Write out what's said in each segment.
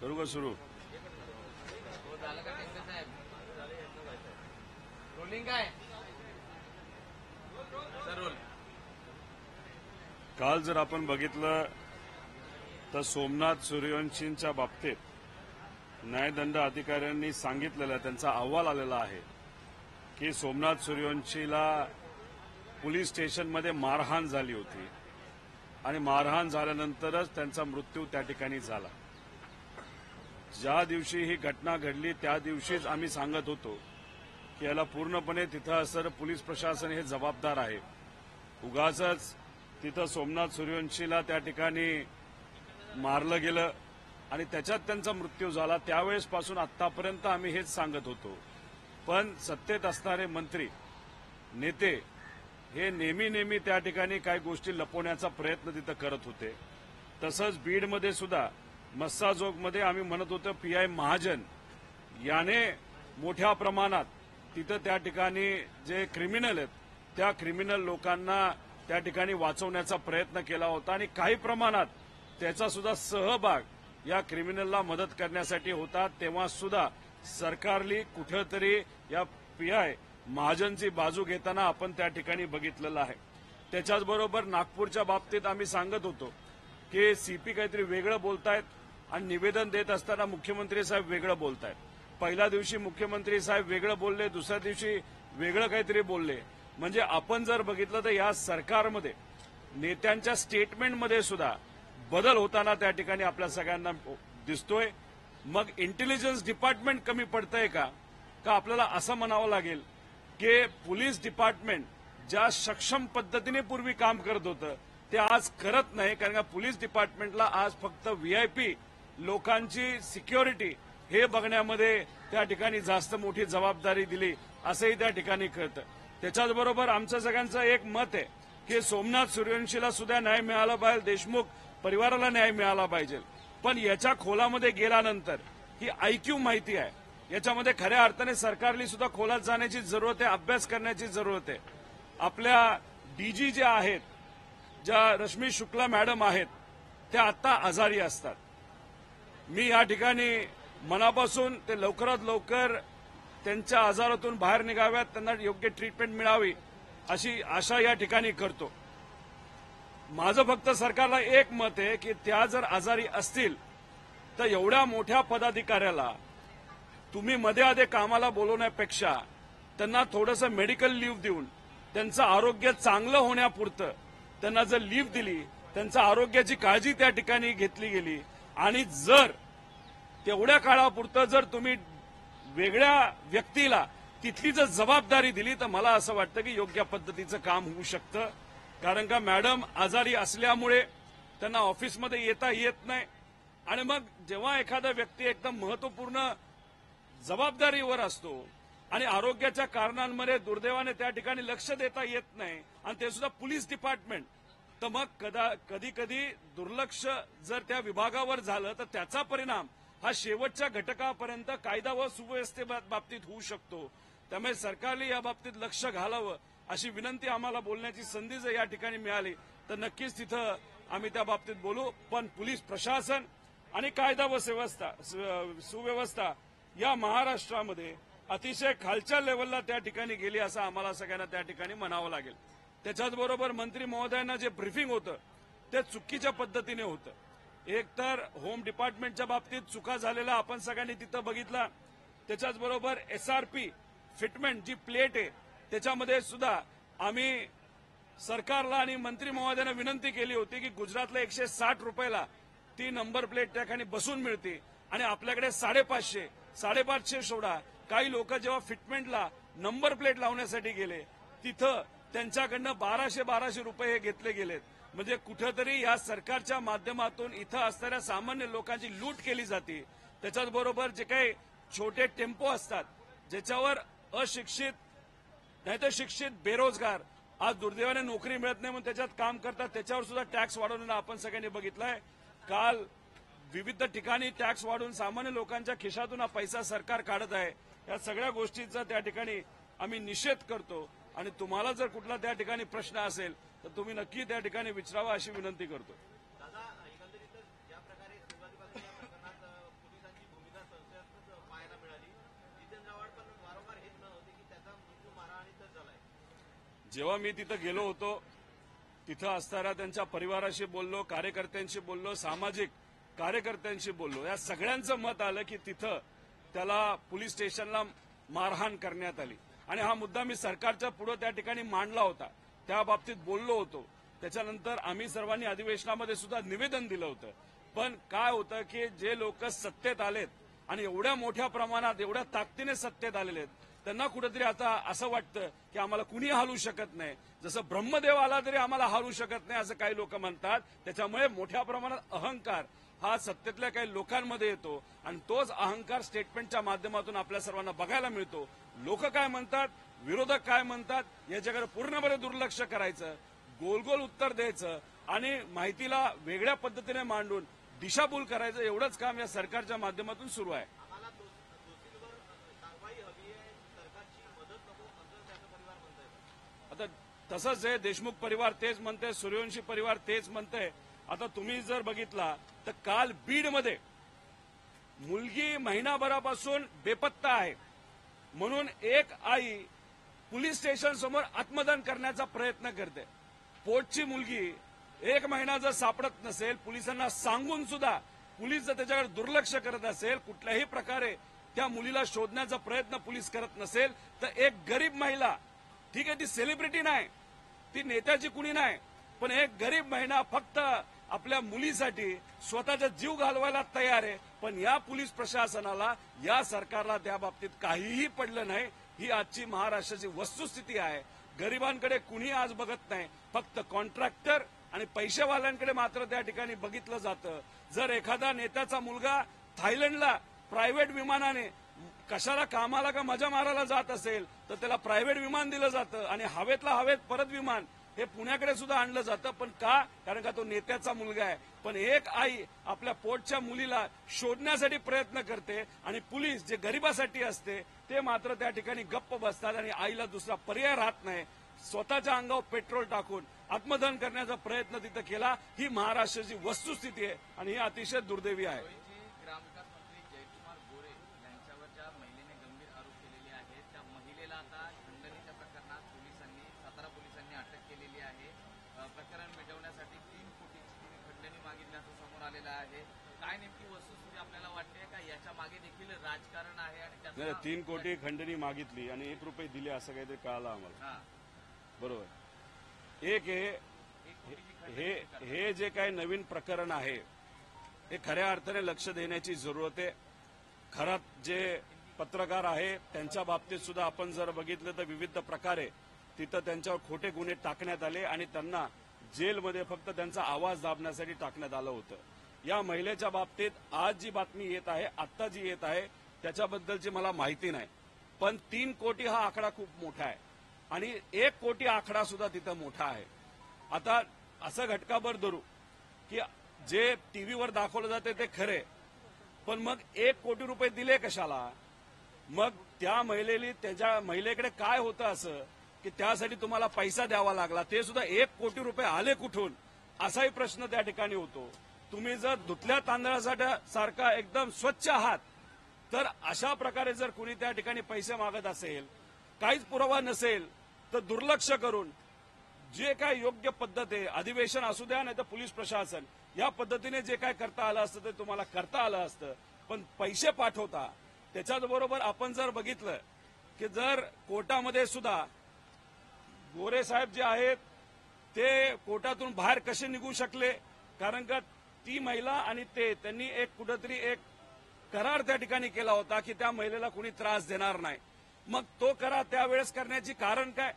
करू का सुरू? काल जर आपण बघितलं तर सोमनाथ सूर्यवंशींच्या बाबतीत न्यायदंड अधिकाऱ्यांनी सांगितलेलं, त्यांचा अहवाल आलेला आहे की सोमनाथ सूर्यवंशीला पोलीस स्टेशनमध्ये मारहाण झाली होती आणि मारहाण झाल्यानंतरच त्यांचा मृत्यू त्या ठिकाणी झाला। ज्या दिवशी ही घटना घडली त्या दिवशीच आम्ही सांगत होतो की याला पूर्णपणे तिथं असणारं पोलीस प्रशासन हे जबाबदार आहे। उगाचच तिथं सोमनाथ सूर्यवंशीला त्या ठिकाणी मारलं गेलं आणि त्याच्यात त्यांचा मृत्यू झाला। त्यावेळेसपासून आतापर्यंत आम्ही हेच सांगत होतो, पण सत्तेत असणारे मंत्री नेते हे नेहमी त्या ठिकाणी काही गोष्टी लपवण्याचा प्रयत्न तिथं करत होते। तसंच बीडमध्ये सुद्धा मस्साजोगमध्ये आम्ही म्हणत होतो पीआय महाजन याने मोठ्या प्रमाणात तिथं त्या ठिकाणी जे क्रिमिनल आहेत त्या क्रिमिनल लोकांना त्या ठिकाणी वाचवण्याचा प्रयत्न केला होता आणि काही प्रमाणात त्याचा सुद्धा सहभाग या क्रिमिनलला मदत करण्यासाठी होता। तेव्हा सुद्धा सरकारली कुठेतरी या पीआय महाजनची बाजू घेताना आपण त्या ठिकाणी बघितलेलं आहे। त्याच्याचबरोबर नागपूरच्या बाबतीत आम्ही सांगत होतो की सीपी काहीतरी वेगळं बोलतायत आणि निवेदन देत असताना मुख्यमंत्री साहेब वेगळं बोलतायत। पहिल्या दिवशी मुख्यमंत्री साहेब वेगळं बोलले, दुसऱ्या दिवशी वेगळं काहीतरी बोलले। म्हणजे आपण जर बघितलं तर या सरकारमध्ये नेत्यांच्या स्टेटमेंटमध्ये सुद्धा बदल होताना त्या ठिकाणी आपल्या सगळ्यांना दिसतोय। मग इंटेलिजन्स डिपार्टमेंट कमी पडतंय का आपल्याला असं म्हणावं लागेल की पोलीस डिपार्टमेंट ज्या सक्षम पद्धतीने पूर्वी काम करत होतं ते आज करत नाही, कारण का पोलीस डिपार्टमेंटला आज फक्त व्हीआयपी लोकांची सिक्युरिटी हे बघण्यामध्ये त्या ठिकाणी जास्त मोठी जबाबदारी दिली असंही त्या ठिकाणी कळतं। त्याच्याचबरोबर आमचं सगळ्यांचं एक मत आहे की सोमनाथ सूर्यवंशीला सुद्धा न्याय मिळाला पाहिजे, देशमुख परिवाराला न्याय मिळाला पाहिजे। पण याच्या खोलामध्ये गेल्यानंतर ही आयक्यू माहिती आहे, याच्यामध्ये खऱ्या अर्थाने सरकारली सुद्धा खोलात जाण्याची जरूरत आहे, अभ्यास करण्याची जरूरत आहे। आपल्या डीजी ज्या आहेत, ज्या रश्मी शुक्ला मॅडम आहेत, त्या आता आजारी असतात। मी या ठिकाणी मनापासून ते लवकरात लवकर त्यांच्या आजारातून बाहेर निघाव्यात, त्यांना योग्य ट्रीटमेंट मिळावी अशी आशा या ठिकाणी करतो। माझं फक्त सरकारला एक मत आहे की त्या जर आजारी असतील तर एवढ्या मोठ्या पदाधिकाऱ्याला तुम्ही मध्ये कामाला बोलवण्यापेक्षा त्यांना थोडंसं मेडिकल लीव्ह देऊन त्यांचं आरोग्य चांगलं होण्यापुरतं त्यांना जर लीव्ह दिली, त्यांच्या आरोग्याची काळजी त्या ठिकाणी घेतली गेली आणि जर तेवढ्या काळापुरतं जर तुम्ही वेगळ्या व्यक्तीला तिथली जर जबाबदारी दिली तर मला असं वाटतं की योग्य पद्धतीचं काम होऊ शकतं। कारण का मॅडम आजारी असल्यामुळे त्यांना ऑफिसमध्ये येता येत नाही आणि मग जेव्हा एखादा व्यक्ती एकदम महत्वपूर्ण जबाबदारीवर असतो आणि आरोग्याच्या कारणांमध्ये दुर्दैवाने त्या ठिकाणी लक्ष देता येत नाही आणि ते सुद्धा पोलीस डिपार्टमेंट, तर मग कधी दुर्लक्ष जर त्या विभागावर झालं तर त्याचा परिणाम हा शेवटच्या घटकापर्यंत कायदा व सुव्यवस्थेबाबतीत होऊ शकतो। त्यामुळे सरकारने या बाबतीत लक्ष घालावं अशी विनंती आम्हाला बोलण्याची संधी जर या ठिकाणी मिळाली तर नक्कीच तिथं आम्ही त्या बाबतीत बोलू। पण पोलीस प्रशासन आणि कायदा व सुव्यवस्था या महाराष्ट्रामध्ये अतिशय खालच्या लेवलला त्या ठिकाणी गेली असं आम्हाला सगळ्यांना त्या ठिकाणी म्हणावं लागेल। त्याच्याचबरोबर मंत्री महोदयांना जे ब्रीफिंग होतं ते चुकीच्या पद्धतीने होतं। एकतर होम डिपार्टमेंटच्या बाबतीत चुका झालेला आपण सगळ्यांनी तिथं बघितला। त्याच्याचबरोबर एसआरपी फिटमेंट जी प्लेट आहे त्याच्यामध्ये सुद्धा आम्ही सरकारला आणि मंत्री महोदयांना विनंती केली होती की गुजरातला 160 रुपयाला ती नंबर प्लेट त्या ठिकाणी बसून मिळते आणि आपल्याकडे 550 सोडा काही लोक जेव्हा फिटमेंटला नंबर प्लेट लावण्यासाठी गेले तिथं त्यांच्याकडनं 1200 रुपये हे घेतले गेलेत। म्हणजे कुठेतरी या सरकारच्या माध्यमातून इथं असणाऱ्या सामान्य लोकांची लूट केली जाते। त्याच्याचबरोबर जे काही छोटे टेम्पो असतात ज्याच्यावर अशिक्षित नाहीतर शिक्षित बेरोजगार आज दुर्दैवाने नोकरी मिळत नाही म्हणून त्याच्यात काम करतात, त्याच्यावर सुद्धा टॅक्स वाढवणं आपण सगळ्यांनी बघितलंय। काल विविध ठिकाणी टॅक्स वाढवून सामान्य लोकांच्या खिशातून हा पैसा सरकार काढत आहे। या सगळ्या गोष्टींचा त्या ठिकाणी आम्ही निषेध करतो आणि तुम्हाला जर कुठला त्या ठिकाणी प्रश्न असेल तर तुम्ही नक्की त्या ठिकाणी विचारावा अशी विनंती करतो। जेव्हा मी तिथं गेलो होतो तिथं असणाऱ्या त्यांच्या परिवाराशी बोललो, कार्यकर्त्यांशी बोललो, सामाजिक कार्यकर्त्यांशी बोललो. या सगळ्यांचं मत आलं की तिथं त्याला पोलीस स्टेशनला मारहाण करण्यात आली आणि हा मुद्दा मी सरकारच्या पुढे त्या ठिकाणी मांडला होता. त्या बाबतीत बोललो होतो. त्याच्यानंतर आम्ही सर्वांनी अधिवेशनामध्ये सुद्धा निवेदन दिलं होतं. पण काय होतं की जे लोक सत्तेत आलेत आणि एवढ्या मोठ्या प्रमाणात एवढ्या ताकदीने सत्तेत आलेले आहेत त्यांना कुठेतरी आता असं वाटतं की आम्हाला कुणी हलवू शकत नाही. जसं ब्रह्मदेव आला तरी आम्हाला हलवू शकत नाही असं काही लोक म्हणतात. त्याच्यामुळे मोठ्या प्रमाणात अहंकार हा सत्तेतल्या काही लोकांमध्ये येतो आणि तोच अहंकार स्टेटमेंटच्या माध्यमातून आपल्या सर्वांना बघायला मिळतो. लोक काय म्हणतात, विरोधक काय म्हणतात याच्याकडे पूर्णपणे दुर्लक्ष करायचं, गोल गोल उत्तर द्यायचं आणि माहितीला वेगळ्या पद्धतीने मांडून दिशाभूल करायचं एवढंच काम या सरकारच्या माध्यमातून सुरू आहे. आता तसंच आहे, देशमुख परिवार तेच म्हणते, सूर्यवंशी परिवार तेच म्हणते. आता तुम्ही जर बघितला तर काल बीडमध्ये मुलगी महिनाभरापासून बेपत्ता आहे म्हणून एक आई पोलीस स्टेशन समोर आत्मदान करण्याचा प्रयत्न करते. पोटची मुलगी 1 महिना जर सापडत नसेल, पोलिसांना सांगून सुद्धा पोलीस जर त्याच्याकडे दुर्लक्ष करत असेल, कुठल्याही प्रकारे त्या मुलीला शोधण्याचा प्रयत्न पोलीस करत नसेल, तर एक गरीब महिला, ठीक आहे ती सेलिब्रिटी नाही, ती नेत्याची कुणी नाही, पण एक गरीब महिला फक्त आपल्या मुलीसाठी स्वतःचा जीव घालवायला तयार आहे. पण या पोलीस प्रशासनाला, या सरकारला त्या बाबतीत काहीही पडलं नाही. ही आजची महाराष्ट्राची वस्तुस्थिती आहे. गरिबांकडे कुणी आज बघत नाही, फक्त कॉन्ट्रॅक्टर आणि पैसेवाल्यांकडे मात्र त्या ठिकाणी बघितलं जातं. जर एखादा नेत्याचा मुलगा थायलंडला प्रायव्हेट विमानाने कशाला कामाला का मजा मारायला जात असेल तर त्याला प्रायव्हेट विमान दिलं जातं आणि हवेतला हवेत परत विमान हे पुण्याकडे सुद्धा आणलं जातं. पण का? कारण का तो नेत्याचा मुलगा आहे. पण एक आई आपल्या पोटच्या मुलीला शोधण्यासाठी प्रयत्न करते आणि पोलीस जे गरिबासाठी असते ते मात्र त्या ठिकाणी गप्प बसतात आणि आईला दुसरा पर्याय राहत नाही. स्वतःच्या अंगावर पेट्रोल टाकून आत्मदहन करण्याचा प्रयत्न तिथं केला. ही महाराष्ट्राची वस्तुस्थिती आहे आणि ही अतिशय दुर्दैवी आहे. ग्रामविकास मंत्री जयकुमार गोरे यांच्यावर ज्या महिलेने गंभीर आरोप केलेले आहेत त्या महिलेला आता खंडणीच्या प्रकरणात सातारा पोलिसांनी अटक केलेली आहे. प्रकरण मिटवण्यासाठी 3 कोटीची खंडणी मागितल्याचं समोर आलेलं आहे. काय नेमकी वस्तुस्थिती आपल्याला वाटते का याच्या मागे देखील राजकारण आहे आणि त्याचा 3 कोटी खंडणी मागितली आणि 1 रुपये दिले असं काहीतरी कळालं आम्हाला. बरोबर. एक हे जे काही नवीन प्रकरण आहे हे खऱ्या अर्थाने लक्ष देण्याची जरूरत आहे. खरात जे पत्रकार आहे त्यांच्या बाबतीत सुद्धा आपण जर बघितलं तर विविध प्रकारे तिथं त्यांच्यावर खोटे गुन्हे टाकण्यात आले आणि त्यांना जेलमध्ये फक्त त्यांचा आवाज दाबण्यासाठी टाकण्यात आलं होतं. या महिलेच्या बाबतीत आज जी बातमी येत आहे, आत्ता जी येत आहे त्याच्याबद्दलची मला माहिती नाही. पण 3 कोटी हा आकडा खूप मोठा आहे आणि 1 कोटी आकडा सुद्धा तिथं मोठा आहे. आता असं घटकाभर धरू की जे टीव्हीवर दाखवलं जाते ते खरे, पण मग 1 कोटी रुपये दिले कशाला? मग त्या महिलेकडे काय होतं असं की त्यासाठी तुम्हाला पैसा द्यावा लागला? ते सुद्धा 1 कोटी रुपये आले कुठून असाही प्रश्न त्या ठिकाणी होतो. तुम्ही जर धुतल्या तांदळासारखा एकदम स्वच्छ आहात तर अशा प्रकारे जर कुणी त्या ठिकाणी पैसे मागत असेल, काहीच पुरावा नसेल तर दुर्लक्ष करून जे काय योग्य पद्धत आहे, अधिवेशन असू द्या नाही तर पोलीस प्रशासन, या पद्धतीने जे काय करता आलं असतं ते तुम्हाला करता आलं असतं. पण पैसे पाठवता त्याच्याबरोबर आपण जर बघितलं की जर कोर्टामध्ये सुद्धा गोरे साहेब जे आहेत ते कोर्टातून बाहेर कसे निघू शकले? कारण का ती महिला आणि त्यांनी कुठेतरी एक करार त्या ठिकाणी केला होता की त्या महिलेला कुणी त्रास देणार नाही. मग तो करार त्यावेळेस करण्याची कारण काय?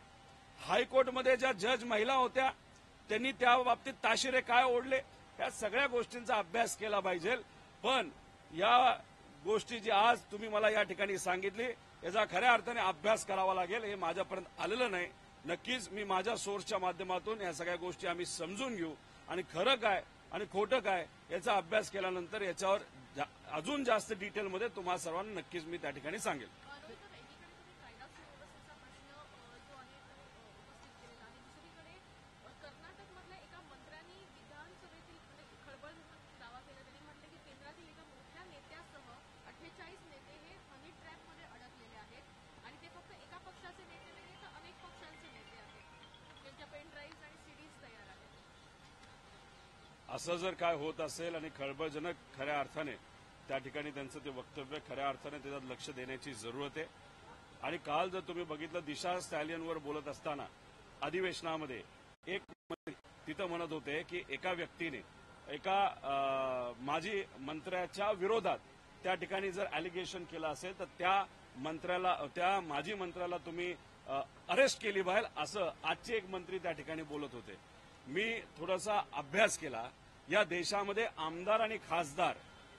हायकोर्टमध्ये ज्या जज महिला होत्या त्यांनी त्या बाबतीत ताशिरे काय ओढले? या सगळ्या गोष्टींचा अभ्यास केला पाहिजे. पण या गोष्टी जी आज तुम्ही मला या ठिकाणी सांगितली याचा खऱ्या अर्थाने अभ्यास करावा लागेल. हे माझ्यापर्यंत आलेलं नाही. नक्कीच मी माझ्या सोर्सच्या माध्यमातून या सगळ्या गोष्टी आम्ही समजून घेऊ आणि खरं काय आणि खोटं काय याचा अभ्यास केल्यानंतर याच्यावर अजून जास्त डिटेलमध्ये तुम्हा सर्वांना नक्कीच मी त्या ठिकाणी सांगेल. असं जर काय होत असेल आणि खळबळजनक खऱ्या अर्थाने त्या ठिकाणी त्यांचं ते वक्तव्य खऱ्या अर्थाने त्याच्यात लक्ष देण्याची जरूरत आहे. आणि काल जर तुम्ही बघितलं दिशा स्टॅलियनवर बोलत असताना अधिवेशनामध्ये एक तिथं म्हणत होते की एका व्यक्तीने एका माजी मंत्र्याच्या विरोधात त्या ठिकाणी जर अलिगेशन केलं असेल तर त्या माजी मंत्र्याला तुम्ही अरेस्ट केली पाहिजे असं आजचे एक मंत्री त्या ठिकाणी बोलत होते. मी थोडासा अभ्यास केला. या देशामध्ये आमदार आणि खासदार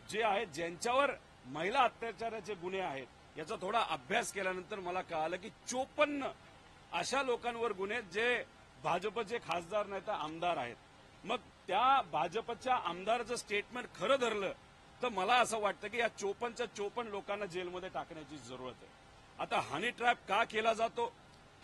जे आहेत ज्यांच्यावर महिला अत्याचाराचे गुन्हे आहेत याचा थोडा अभ्यास केल्यानंतर मला कळालं की 54 अशा लोकांवर गुन्हे जे भाजपचे खासदार नाही तर आमदार आहेत. मग त्या भाजपच्या आमदाराचं स्टेटमेंट खरं धरलं तर मला असं वाटतं की या 54 लोकांना जेलमध्ये टाकण्याची जरूरत आहे. आता हनी ट्रॅप का केला जातो,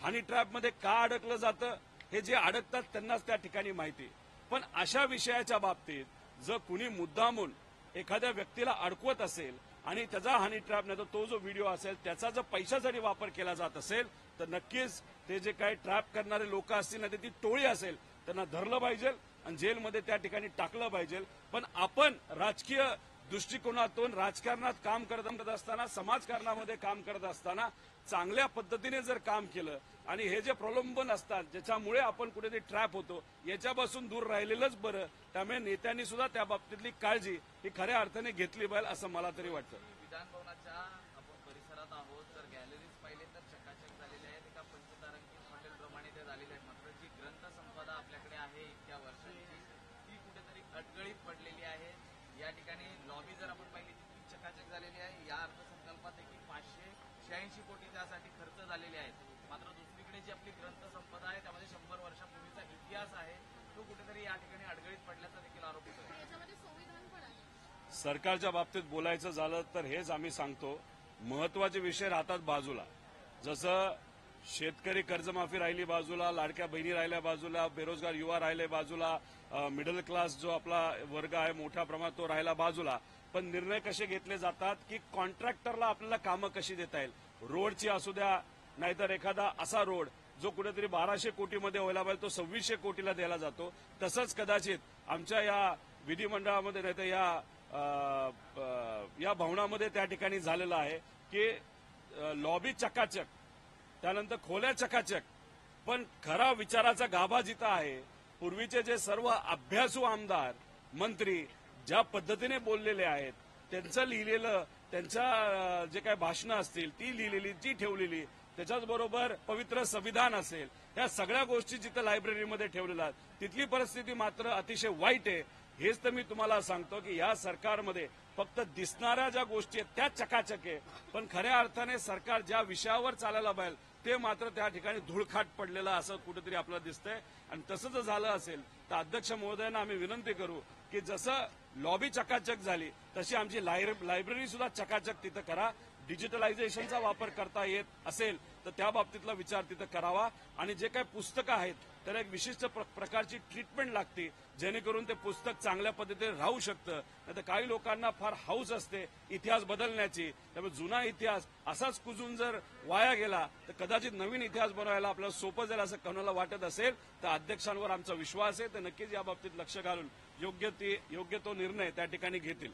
हनी ट्रॅपमध्ये का अडकलं जातं हे जे अडकतात त्यांनाच त्या ठिकाणी माहिती. पण अशा विषयाच्या बाबतीत जर कुणी मुद्दामून एखाद्या व्यक्तीला अडकवत असेल आणि त्याचा हनी ट्रॅप नाही तर तो जो व्हिडिओ असेल त्याचा जर पैशासाठी वापर केला जात असेल तर नक्कीच ते जे काही ट्रॅप करणारे लोक असतील ना ती टोळी असेल त्यांना धरलं पाहिजे आणि जेलमध्ये त्या ठिकाणी टाकलं पाहिजे. पण आपण राजकीय दृष्टिकोनातून राजकारणात काम करत असताना समाजकारणामध्ये काम करत असताना चांगल्या पद्धतीने जर काम केलं आणि हे जे प्रलोभन असतात ज्याच्यामुळे आपण कुठेतरी ट्रॅप होतो याच्यापासून दूर राहिलेलंच बरं. त्यामुळे नेत्यांनी सुद्धा त्या बाबतीतली काळजी ही खऱ्या अर्थाने घेतली पाहिजे असं मला तरी वाटतं. विधानभवनाच्या आपण परिसरात आहोत, तर गॅलरीज पाहिले तर चकाचक झालेले आहेत. एका पंचतारांकित हॉटेलप्रमाणे ते झालेले आहेत. मात्र जी ग्रंथसंपदा आपल्याकडे आहे इतक्या वर्षांची ती कुठेतरी अडगळीत पडलेली आहे. या ठिकाणी लॉबी जर आपण पाहिली ती चकाचक झालेली आहे. या अर्थसंकल्पापैकी 586 कोटी त्यासाठी खर्च झालेले आहेत. मात्र दुसरीकडे जी आपली ग्रंथसंपदा आहे त्यामध्ये 100 वर्षापूर्वीचा इतिहास आहे तो कुठेतरी या ठिकाणी अडगळीत पडल्याचा देखील आरोप होतो. सरकारच्या बाबतीत बोलायचं झालं तर हेच आम्ही सांगतो, महत्वाचे विषय राहतात बाजूला. जसं शेतकरी कर्जमाफी राहिली बाजूला, लाडक्या बहिणी राहिल्या बाजूला, बेरोजगार युवा राहिले बाजूला, मिडल क्लास जो आपला वर्ग आहे मोठ्या प्रमाणात तो राहिला बाजूला. पण निर्णय कसे घेतले जातात की कॉन्ट्रॅक्टरला आपल्याला कामं कशी देता येईल. रोडची असू द्या नाहीतर एखादा असा रोड जो कुठेतरी 1200 कोटीमध्ये व्हायला पाहिजे तो 2600 कोटीला द्यायला जातो. तसंच कदाचित आमच्या या विधिमंडळामध्ये नाही तर या भवनामध्ये त्या ठिकाणी झालेलं आहे की लॉबी चकाचक, त्यानंतर खोल्या चकाचक, पण खरा विचाराचा गाभा जिथं आहे. पूर्वीचे जे सर्व अभ्यासू आमदार मंत्री ज्या पद्धतीने बोललेले आहेत त्यांचं लिहिलेलं त्यांच्या जे काही भाषणं असतील ती लिहिलेली ती ठेवलेली त्याच्याचबरोबर पवित्र संविधान असेल या सगळ्या गोष्टी जिथं लायब्ररीमध्ये ठेवलेल्या आहेत तिथली परिस्थिती मात्र अतिशय वाईट आहे. हेच तर मी तुम्हाला सांगतो की या सरकारमध्ये फक्त दिसणाऱ्या ज्या गोष्टी आहेत त्या चकाचक आहे पण खऱ्या अर्थाने सरकार ज्या विषयावर चालायला पाहिजे ते मात्र त्या ठिकाणी धुळखाट पडलेलं असं कुठेतरी आपल्याला दिसतंय. आणि तसं जर झालं असेल तर अध्यक्ष महोदयांना आम्ही विनंती करू की जसं लॉबी चकाचक झाली तशी आमची लायब्ररी सुद्धा चकाचक तिथं करा. डिजिटलायझेशनचा वापर करता येत असेल तर त्या बाबतीतला विचार तिथं करावा. आणि जे काही पुस्तकं आहेत त्याला एक विशिष्ट प्रकारची ट्रीटमेंट लागते जेणेकरून ते पुस्तक चांगल्या पद्धतीने राहू शकतं. नाहीतर काही लोकांना फार हौस असते इतिहास बदलण्याची, त्यामुळे जुना इतिहास असाच कुजून जर वाया गेला तर कदाचित नवीन इतिहास बनवायला आपल्याला सोपं जाईल असं कोणाला वाटत असेल तर अध्यक्षांवर आमचा विश्वास आहे तर नक्कीच या बाबतीत लक्ष घालून योग्य तो निर्णय त्या ठिकाणी घेतील.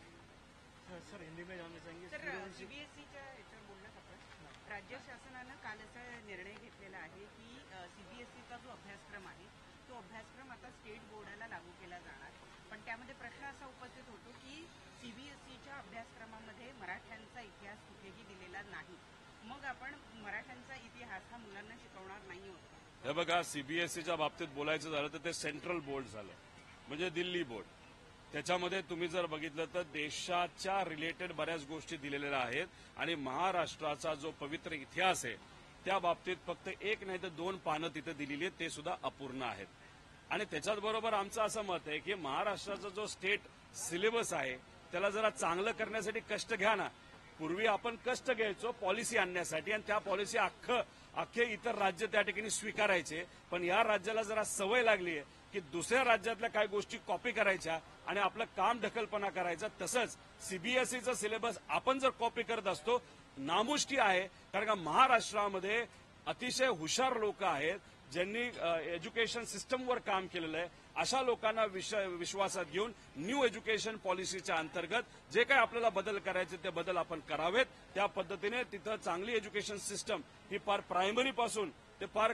सर हिंदी में जानना चाहेंगे सर सीबीएसईच्या याच्यावर बोलण्यात आपण राज्य शासनानं काल असा निर्णय घेतलेला आहे की सीबीएसईचा जो अभ्यासक्रम आहे तो अभ्यासक्रम आता स्टेट बोर्डाला लागू केला जाणार. पण त्यामध्ये प्रश्न असा उपस्थित होतो की सीबीएसईच्या अभ्यासक्रमामध्ये मराठ्यांचा इतिहास कुठेही दिलेला नाही. मग आपण मराठ्यांचा इतिहास हा मुलांना शिकवणार नाही होत. हे बघा सीबीएसईच्या बाबतीत बोलायचं झालं तर ते सेंट्रल बोर्ड झालं म्हणजे दिल्ली बोर्ड. त्याच्यामध्ये तुम्ही जर बघितलं तर देशाच्या रिलेटेड बऱ्याच गोष्टी दिलेल्या आहेत आणि महाराष्ट्राचा जो पवित्र इतिहास आहे त्या बाबतीत फक्त एक नाही तर 2 पानं तिथे दिलेली आहेत ते सुद्धा अपूर्ण आहेत. आणि त्याच्याच बरोबर आमचं असं मत आहे की महाराष्ट्राचा जो स्टेट सिलेबस आहे त्याला जरा चांगलं करण्यासाठी कष्ट घ्या ना. पूर्वी आपण कष्ट घ्यायचो पॉलिसी आणण्यासाठी आणि त्या पॉलिसी अख्खे इतर राज्य त्या ठिकाणी स्वीकारायचे. पण या राज्याला जरा सवय लागली आहे की दुसऱ्या राज्यातल्या काही गोष्टी कॉपी करायच्या आणि आपलं काम ढकलपणा करायचा. तसंच सीबीएसईचा सिलेबस आपण जर कॉपी करत असतो नामुष्की आहे. कारण का महाराष्ट्रामध्ये अतिशय हुशार लोक आहेत ज्यांनी एज्युकेशन सिस्टमवर काम केलेलं आहे अशा लोकांना विश्वासात घेऊन न्यू एज्युकेशन पॉलिसीच्या अंतर्गत जे काही आपल्याला बदल करायचे ते बदल आपण करावेत. त्या पद्धतीने तिथं चांगली एज्युकेशन सिस्टम ही फार प्रायमरी पासून ते फार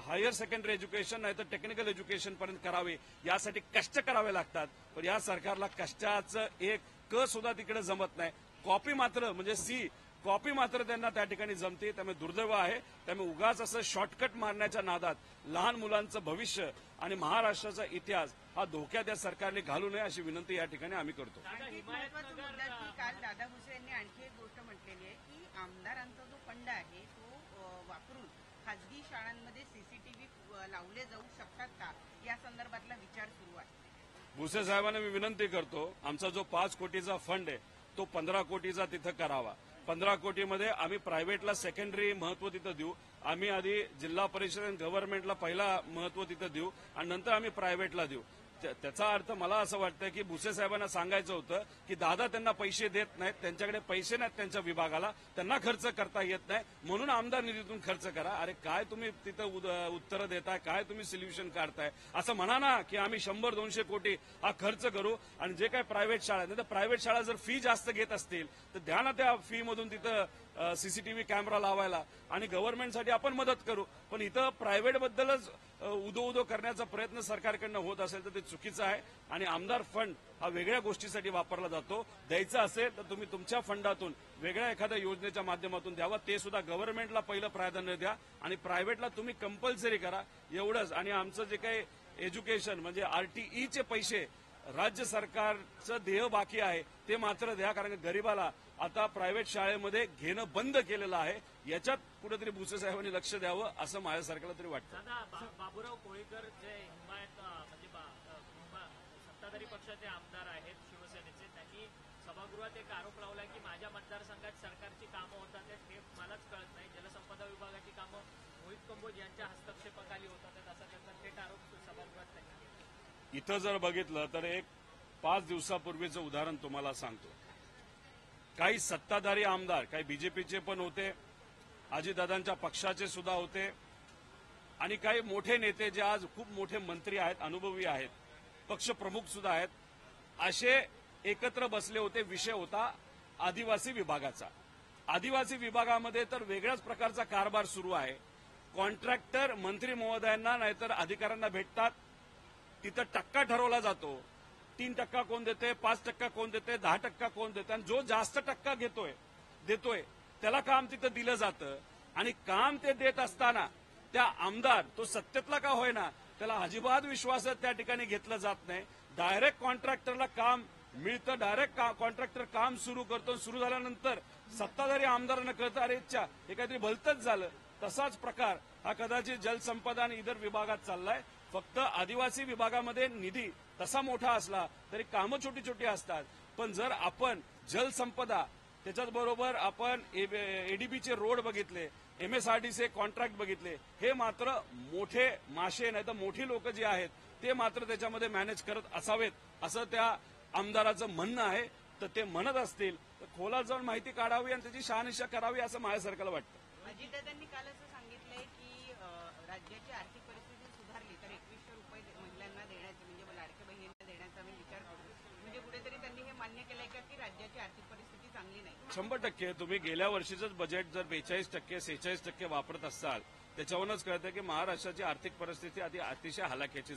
हायर सेकंडरी एज्युकेशन नाही तर टेक्निकल एज्युकेशन पर्यंत करावे यासाठी कष्ट करावे लागतात. पण या सरकारला कष्टाचं एक क सुद्धा तिकडे जमत नाही. कॉपी मात्र म्हणजे कॉपी मात्र त्यांना त्या ठिकाणी जमते. त्यामुळे दुर्दैव आहे. त्यामुळे उगाच असं शॉर्टकट मारण्याच्या नादात लहान मुलांचं भविष्य आणि महाराष्ट्राचा इतिहास हा धोक्यात या सरकारने घालू नये अशी विनंती या ठिकाणी आम्ही करतो. आणखी एक महत्वाचा मुद्दा की काल दादा भुसे यांनी आणखी एक गोष्ट म्हटलेली आहे की आमदारांचा जो फंड आहे तो वापरून खासगी शाळांमध्ये सीसीटीव्ही लावले जाऊ शकतात का या संदर्भातला विचार सुरू आहे. भुसे साहेबांना मी विनंती करतो आमचा जो 5 कोटीचा फंड आहे तो 15 कोटीचा तिथं करावा. 15 कोटीमध्ये आम्ही प्रायव्हेटला सेकंडरी महत्व तिथं देऊ. आम्ही आधी जिल्हा परिषद आणि गव्हर्नमेंटला पहिला महत्व तिथं देऊ आणि नंतर आम्ही प्रायव्हेटला देऊ. त्याचा अर्थ मला असं वाटतं की भुसे साहेबांना सांगायचं होतं की दादा त्यांना पैसे देत नाहीत, त्यांच्याकडे पैसे नाहीत त्यांच्या विभागाला, त्यांना खर्च करता येत नाही म्हणून आमदार निधीतून खर्च करा. अरे काय तुम्ही तिथं उत्तरं देताय, काय तुम्ही सोल्युशन काढताय. असं म्हणा ना की आम्ही 100-200 कोटी हा खर्च करू आणि जे काय प्रायव्हेट शाळा नाही तर प्रायव्हेट शाळा जर फी जास्त घेत असतील तर द्या ना त्या फी मधून तिथं सीसीटीव्ही कॅमेरा लावायला आणि गव्हर्नमेंटसाठी आपण मदत करू. पण इथं प्रायव्हेट बद्दलच उदो करण्याचा प्रयत्न सरकारकडनं होत असेल तर ते चुकीचं आहे. आणि आमदार फंड हा वेगळ्या गोष्टीसाठी वापरला जातो. द्यायचा असेल तर तुम्ही तुमच्या फंडातून वेगळ्या एखाद्या योजनेच्या माध्यमातून द्यावा. ते सुद्धा गव्हर्नमेंटला पहिलं प्राधान्य द्या आणि प्रायव्हेटला तुम्ही कंपल्सरी करा एवढंच. आणि आमचं जे काही एज्युकेशन म्हणजे RTEचे पैसे राज्य सरकारचं देय बाकी आहे ते मात्र द्या. कारण गरीबाला आता प्रायव्हेट शाळेमध्ये घेणं बंद केलेलं आहे. याच्यात कुठेतरी भुसे साहेबांनी लक्ष द्यावं असं माझ्या सरकारला तरी वाटतं. दादा बाबूराव कोळीकर जे हिमायत म्हणजे सत्ताधारी पक्षाचे आमदार आहेत शिवसेनेचे, त्यांनी सभागृहात एक आरोप लावला की माझ्या मतदारसंघात सरकारची कामं होतात हे मलाच कळत नाही. जलसंपदा विभागाची कामं मोहित कंबोज यांच्या हस्तक्षेपाखाली होतात असा त्यांचा थेट आरोप सभागृहात त्यांनी केला. इथं जर बघितलं तर एक 5 दिवसापूर्वीचं उदाहरण तुम्हाला सांगतो. काही सत्ताधारी आमदार काही बीजेपीचे पण होते, अजितदादांच्या पक्षाचे सुद्धा होते आणि काही मोठे नेते जे आज खूप मोठे मंत्री आहेत, अनुभवी आहेत, पक्षप्रमुख सुद्धा आहेत, असे एकत्र बसले होते. विषय होता आदिवासी विभागाचा. आदिवासी विभागामध्ये तर वेगळ्याच प्रकारचा कारभार सुरू आहे. कॉन्ट्रॅक्टर मंत्री महोदयांना नाहीतर अधिकाऱ्यांना भेटतात, तिथं टक्का ठरवला जातो. 3% कोण देते, 5% कोण देते, 10% कोण देते आणि जो जास्त टक्का देतोय त्याला काम तिथं दिलं जातं. आणि काम ते देत असताना त्या आमदार तो सत्तेतला का होईना त्याला अजिबात विश्वासात त्या ठिकाणी घेतलं जात नाही. डायरेक्ट कॉन्ट्रॅक्टरला काम मिळतं, डायरेक्ट कॉन्ट्रॅक्टर काम सुरू करतो. सुरू झाल्यानंतर सत्ताधारी आमदारांना कळतं अरे इच्छा हे काहीतरी भलतंच झालं. तसाच प्रकार हा कदाचित जलसंपदा आणि इतर विभागात चाललाय. फक्त आदिवासी विभागामध्ये निधी तसा मोठा असला तरी कामं छोटी छोटी असतात. पण जर आपण जलसंपदा त्याच्याच बरोबर आपण एडीबीचे रोड बघितले, MSRDC कॉन्ट्रॅक्ट बघितले, हे मात्र मोठे मासे नाही तर मोठी लोक जी आहेत ते मात्र त्याच्यामध्ये मॅनेज करत असावेत असं त्या आमदाराचं म्हणणं आहे. तर ते म्हणत असतील तर खोलात जाऊन माहिती काढावी आणि त्याची शहानिशा करावी असं माझ्या सरकारला वाटतं. अजितदादांनी काल असं सांगितलंय की राज्याची आर्थिक परिस्थिती सुधारली तर 2100 रुपये महिलांना देण्याचे म्हणजे लाडक्या बहिणींना देण्याचा आम्ही विचार करू. म्हणजे कुठेतरी त्यांनी हे मान्य केलंय का की राज्याची आर्थिक परिस्थिती चांगली नाही. 100% तुम्ही गेल्या वर्षीचंच बजेट जर 42% 46% वापरत असाल त्याच्यावरूनच कळतं की महाराष्ट्राची आर्थिक परिस्थिती अतिशय हलाखीची